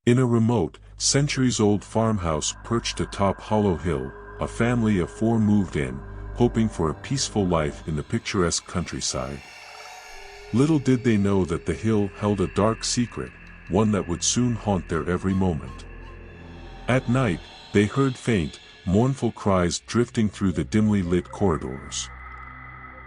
In a remote, centuries-old farmhouse perched atop Hollow Hill, a family of 4 moved in, hoping for a peaceful life in the picturesque countryside. Little did they know that the hill held a dark secret, one that would soon haunt their every moment. At night, they heard faint, mournful cries drifting through the dimly lit corridors.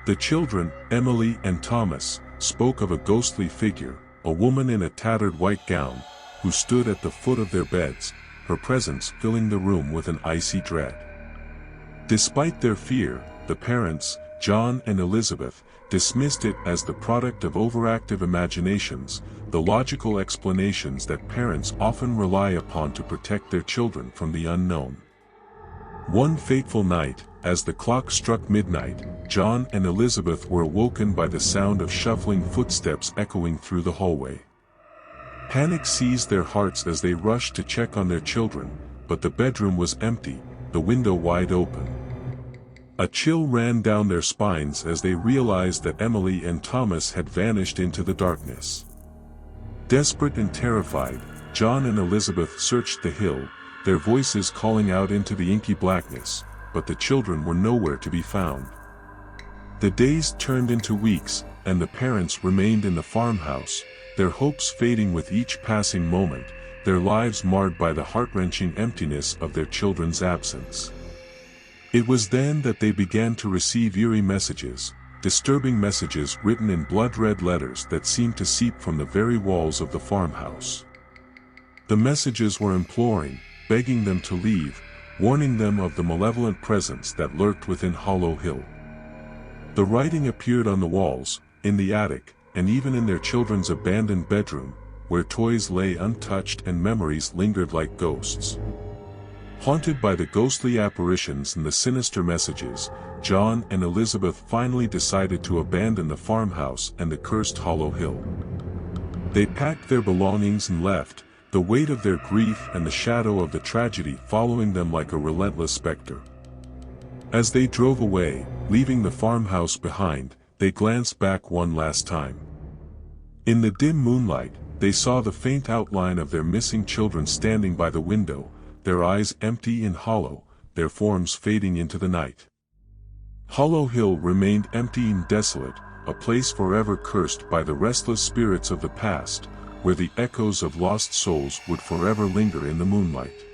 The children, Emily and Thomas, spoke of a ghostly figure, a woman in a tattered white gown, who stood at the foot of their beds, her presence filling the room with an icy dread. Despite their fear, the parents, John and Elizabeth, dismissed it as the product of overactive imaginations, the logical explanations that parents often rely upon to protect their children from the unknown. One fateful night, as the clock struck midnight, John and Elizabeth were awoken by the sound of shuffling footsteps echoing through the hallway. Panic seized their hearts as they rushed to check on their children, but the bedroom was empty, the window wide open. A chill ran down their spines as they realized that Emily and Thomas had vanished into the darkness. Desperate and terrified, John and Elizabeth searched the hill, their voices calling out into the inky blackness, but the children were nowhere to be found. The days turned into weeks, and the parents remained in the farmhouse, their hopes fading with each passing moment, their lives marred by the heart-wrenching emptiness of their children's absence. It was then that they began to receive eerie messages, disturbing messages written in blood-red letters that seemed to seep from the very walls of the farmhouse. The messages were imploring, begging them to leave, warning them of the malevolent presence that lurked within Hollow Hill. The writing appeared on the walls, in the attic, and even in their children's abandoned bedroom, where toys lay untouched and memories lingered like ghosts. Haunted by the ghostly apparitions and the sinister messages, John and Elizabeth finally decided to abandon the farmhouse and the cursed Hollow Hill. They packed their belongings and left, the weight of their grief and the shadow of the tragedy following them like a relentless specter. As they drove away, leaving the farmhouse behind, they glanced back one last time. In the dim moonlight, they saw the faint outline of their missing children standing by the window, their eyes empty and hollow, their forms fading into the night. Hollow Hill remained empty and desolate, a place forever cursed by the restless spirits of the past, where the echoes of lost souls would forever linger in the moonlight.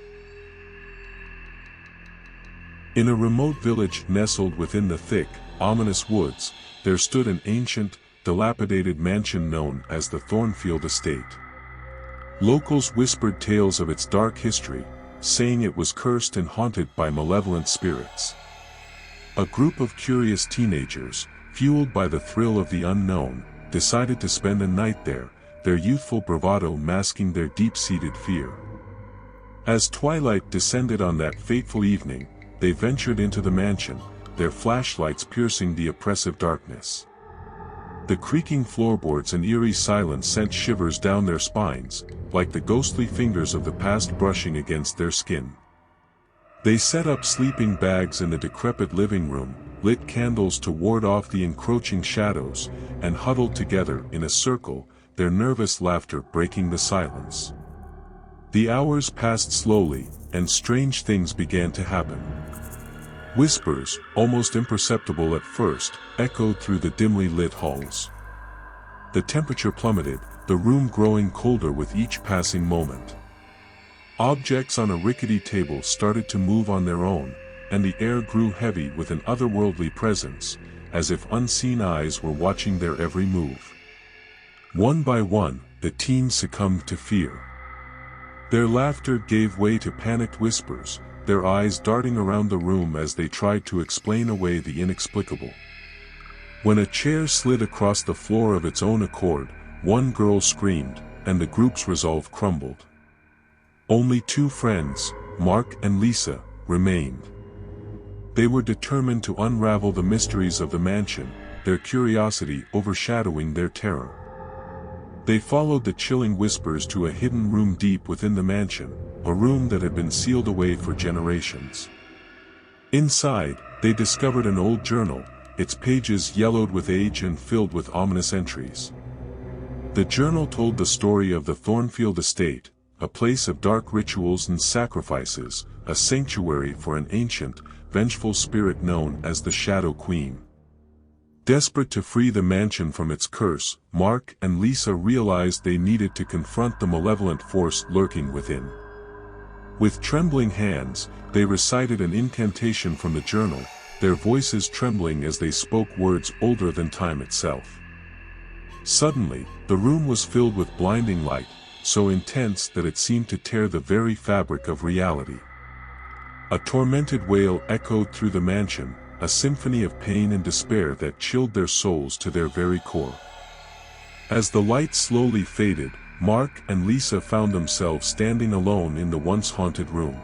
In a remote village nestled within the thick, ominous woods, there stood an ancient, dilapidated mansion known as the Thornfield Estate. Locals whispered tales of its dark history, saying it was cursed and haunted by malevolent spirits. A group of curious teenagers, fueled by the thrill of the unknown, decided to spend a night there, their youthful bravado masking their deep-seated fear. As twilight descended on that fateful evening, they ventured into the mansion, their flashlights piercing the oppressive darkness. The creaking floorboards and eerie silence sent shivers down their spines, like the ghostly fingers of the past brushing against their skin. They set up sleeping bags in the decrepit living room, lit candles to ward off the encroaching shadows, and huddled together in a circle, their nervous laughter breaking the silence. The hours passed slowly, and strange things began to happen. Whispers, almost imperceptible at first, echoed through the dimly lit halls. The temperature plummeted, the room growing colder with each passing moment. Objects on a rickety table started to move on their own, and the air grew heavy with an otherworldly presence, as if unseen eyes were watching their every move. One by one, the teens succumbed to fear. Their laughter gave way to panicked whispers, their eyes darting around the room as they tried to explain away the inexplicable. When a chair slid across the floor of its own accord, one girl screamed, and the group's resolve crumbled. Only 2 friends, Mark and Lisa, remained. They were determined to unravel the mysteries of the mansion, their curiosity overshadowing their terror. They followed the chilling whispers to a hidden room deep within the mansion, a room that had been sealed away for generations. Inside, they discovered an old journal, its pages yellowed with age and filled with ominous entries. The journal told the story of the Thornfield Estate, a place of dark rituals and sacrifices, a sanctuary for an ancient, vengeful spirit known as the Shadow Queen. Desperate to free the mansion from its curse, Mark and Lisa realized they needed to confront the malevolent force lurking within. With trembling hands, they recited an incantation from the journal, their voices trembling as they spoke words older than time itself. Suddenly, the room was filled with blinding light, so intense that it seemed to tear the very fabric of reality. A tormented wail echoed through the mansion, a symphony of pain and despair that chilled their souls to their very core. As the light slowly faded, Mark and Lisa found themselves standing alone in the once haunted room.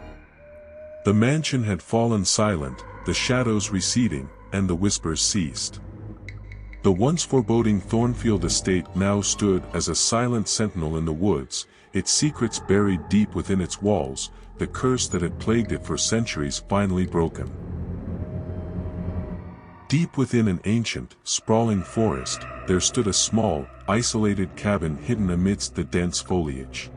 The mansion had fallen silent, the shadows receding, and the whispers ceased. The once foreboding Thornfield estate now stood as a silent sentinel in the woods, its secrets buried deep within its walls, the curse that had plagued it for centuries finally broken. Deep within an ancient, sprawling forest, there stood a small, isolated cabin hidden amidst the dense foliage.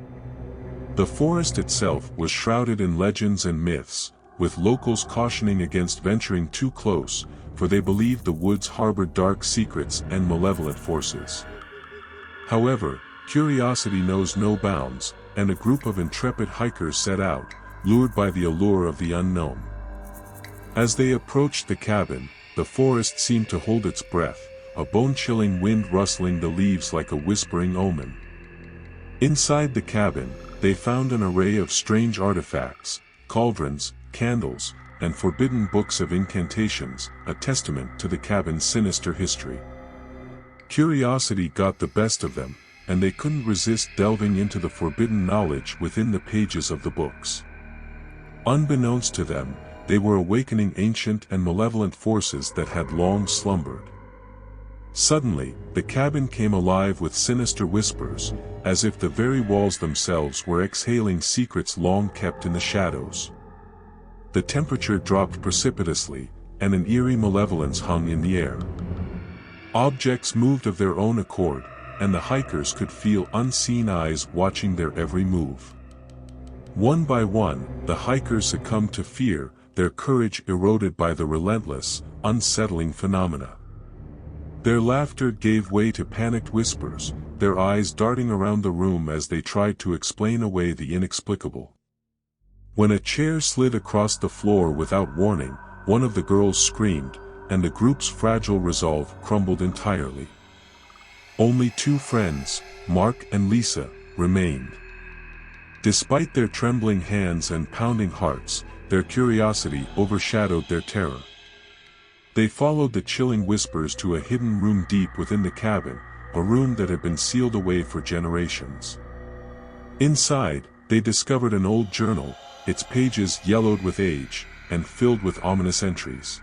The forest itself was shrouded in legends and myths, with locals cautioning against venturing too close, for they believed the woods harbored dark secrets and malevolent forces. However, curiosity knows no bounds, and a group of intrepid hikers set out, lured by the allure of the unknown. As they approached the cabin, the forest seemed to hold its breath, a bone-chilling wind rustling the leaves like a whispering omen. Inside the cabin, they found an array of strange artifacts, cauldrons, candles, and forbidden books of incantations, a testament to the cabin's sinister history. Curiosity got the best of them, and they couldn't resist delving into the forbidden knowledge within the pages of the books. Unbeknownst to them, they were awakening ancient and malevolent forces that had long slumbered. Suddenly, the cabin came alive with sinister whispers, as if the very walls themselves were exhaling secrets long kept in the shadows. The temperature dropped precipitously, and an eerie malevolence hung in the air. Objects moved of their own accord, and the hikers could feel unseen eyes watching their every move. One by one, the hikers succumbed to fear, their courage eroded by the relentless, unsettling phenomena. Their laughter gave way to panicked whispers, their eyes darting around the room as they tried to explain away the inexplicable. When a chair slid across the floor without warning, one of the girls screamed, and the group's fragile resolve crumbled entirely. Only two friends, Mark and Lisa, remained. Despite their trembling hands and pounding hearts, their curiosity overshadowed their terror. They followed the chilling whispers to a hidden room deep within the cabin, a room that had been sealed away for generations. Inside, they discovered an old journal, its pages yellowed with age, and filled with ominous entries.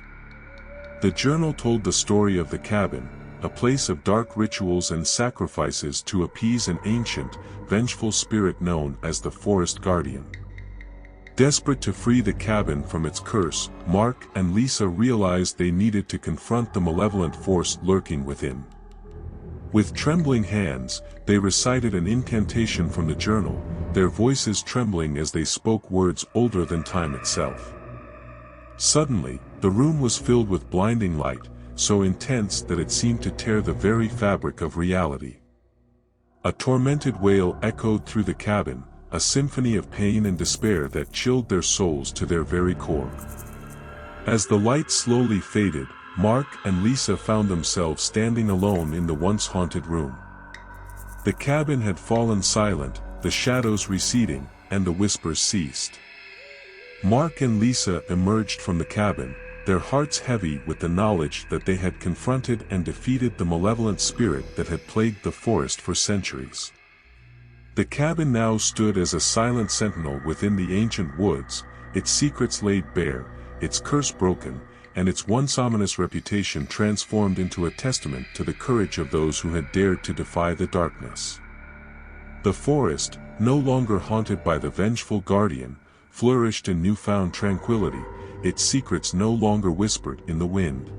The journal told the story of the cabin, a place of dark rituals and sacrifices to appease an ancient, vengeful spirit known as the Forest Guardian. Desperate to free the cabin from its curse, Mark and Lisa realized they needed to confront the malevolent force lurking within. With trembling hands, they recited an incantation from the journal, their voices trembling as they spoke words older than time itself. Suddenly, the room was filled with blinding light, so intense that it seemed to tear the very fabric of reality. A tormented wail echoed through the cabin, a symphony of pain and despair that chilled their souls to their very core. As the light slowly faded, Mark and Lisa found themselves standing alone in the once haunted room. The cabin had fallen silent, the shadows receding, and the whispers ceased. Mark and Lisa emerged from the cabin, their hearts heavy with the knowledge that they had confronted and defeated the malevolent spirit that had plagued the forest for centuries. The cabin now stood as a silent sentinel within the ancient woods, its secrets laid bare, its curse broken, and its once ominous reputation transformed into a testament to the courage of those who had dared to defy the darkness. The forest, no longer haunted by the vengeful guardian, flourished in newfound tranquility, its secrets no longer whispered in the wind.